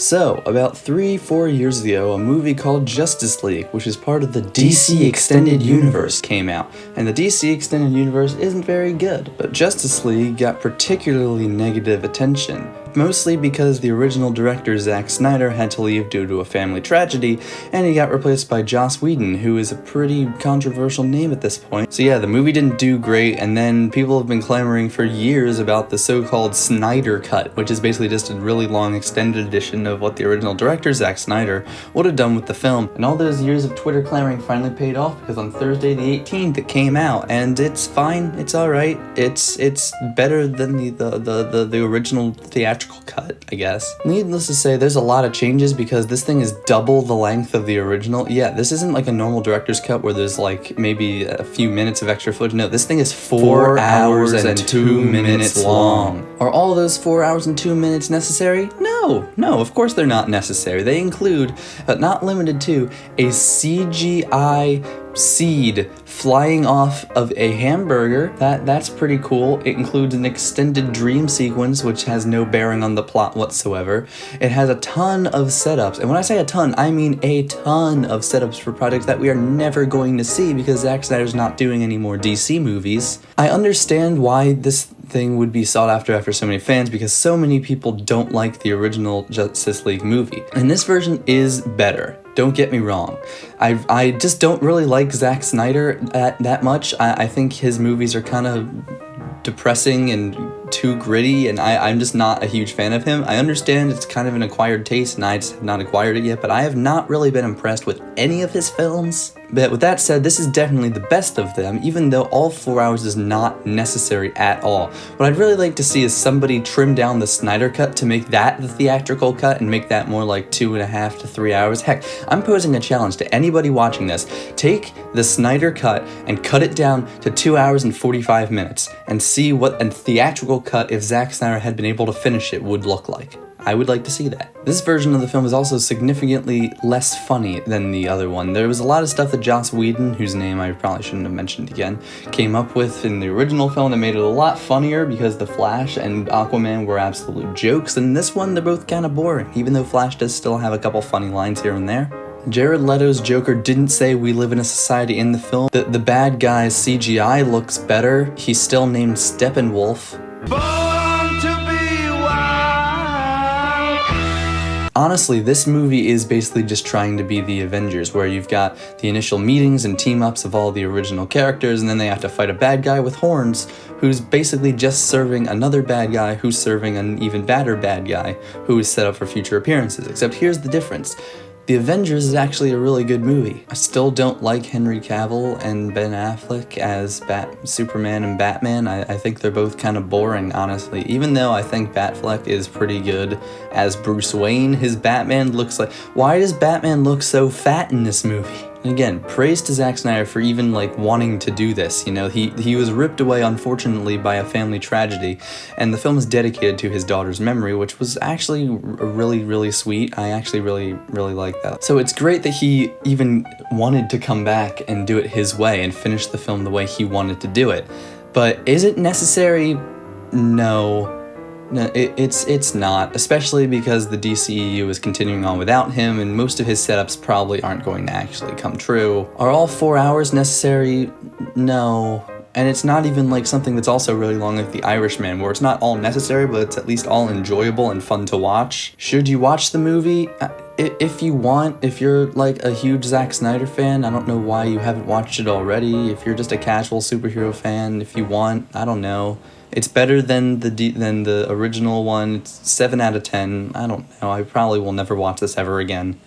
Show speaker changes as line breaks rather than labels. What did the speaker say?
So, about 3-4 years ago, a movie called Justice League, which is part of the DC Extended Universe, came out. And the DC Extended Universe isn't very good, but Justice League got particularly negative attention. Mostly because the original director Zack Snyder had to leave due to a family tragedy, and he got replaced by Joss Whedon, who is a pretty controversial name at this point. So yeah, the movie didn't do great, and then people have been clamoring for years about the so-called Snyder Cut, which is basically just a really long extended edition of what the original director, Zack Snyder, would have done with the film. And all those years of Twitter clamoring finally paid off, because on Thursday the 18th it came out, and it's fine, it's alright, it's better than the original theatrical cut, I guess. Needless to say, there's a lot of changes because this thing is double the length of the original. Yeah, this isn't like a normal director's cut where there's like maybe a few minutes of extra footage. No, this thing is 4 hours and 2 minutes long. Are all those 4 hours and 2 minutes necessary? No, of course they're not necessary. They include, but not limited to, a CGI seed flying off of a hamburger. That's pretty cool. It includes an extended dream sequence which has no bearing on the plot whatsoever. It has a ton of setups, and when I say a ton, I mean a ton of setups for projects that we are never going to see because Zack Snyder's not doing any more DC movies. I understand why this thing would be sought after so many fans, because so many people don't like the original Justice League movie. And this version is better. Don't get me wrong. I just don't really like Zack Snyder that much. I think his movies are kind of depressing and too gritty, and I'm just not a huge fan of him. I understand it's kind of an acquired taste, and I just have not acquired it yet, but I have not really been impressed with any of his films. But with that said, this is definitely the best of them, even though all 4 hours is not necessary at all. What I'd really like to see is somebody trim down the Snyder Cut to make that the theatrical cut and make that more like 2.5 to 3 hours. Heck, I'm posing a challenge to anybody watching this. Take the Snyder Cut and cut it down to 2 hours and 45 minutes and see what a theatrical cut, if Zack Snyder had been able to finish it, would look like. I would like to see that. This version of the film is also significantly less funny than the other one. There was a lot of stuff that Joss Whedon, whose name I probably shouldn't have mentioned again, came up with in the original film that made it a lot funnier because The Flash and Aquaman were absolute jokes, and in this one they're both kind of boring, even though Flash does still have a couple funny lines here and there. Jared Leto's Joker didn't say we live in a society in the film. The bad guy's CGI looks better. He's still named Steppenwolf. Honestly, this movie is basically just trying to be the Avengers, where you've got the initial meetings and team-ups of all the original characters, and then they have to fight a bad guy with horns, who's basically just serving another bad guy who's serving an even badder bad guy, who is set up for future appearances. Except here's the difference. The Avengers is actually a really good movie. I still don't like Henry Cavill and Ben Affleck as Superman and Batman. I think they're both kind of boring, honestly. Even though I think Batfleck is pretty good as Bruce Wayne, his Batman looks like... Why does Batman look so fat in this movie? And again, praise to Zack Snyder for even like wanting to do this. You know, he was ripped away, unfortunately, by a family tragedy, and the film is dedicated to his daughter's memory, which was actually really, really sweet. I actually really like that. So it's great that he even wanted to come back and do it his way and finish the film the way he wanted to do it. But is it necessary? No, it's not, especially because the DCEU is continuing on without him, and most of his setups probably aren't going to actually come true. Are all 4 hours necessary? No. And it's not even like something that's also really long like The Irishman, where it's not all necessary, but it's at least all enjoyable and fun to watch. Should you watch the movie? If you want, if you're like a huge Zack Snyder fan, I don't know why you haven't watched it already. If you're just a casual superhero fan, if you want, I don't know. It's better than the original one. It's 7 out of 10. I don't know. I probably will never watch this ever again.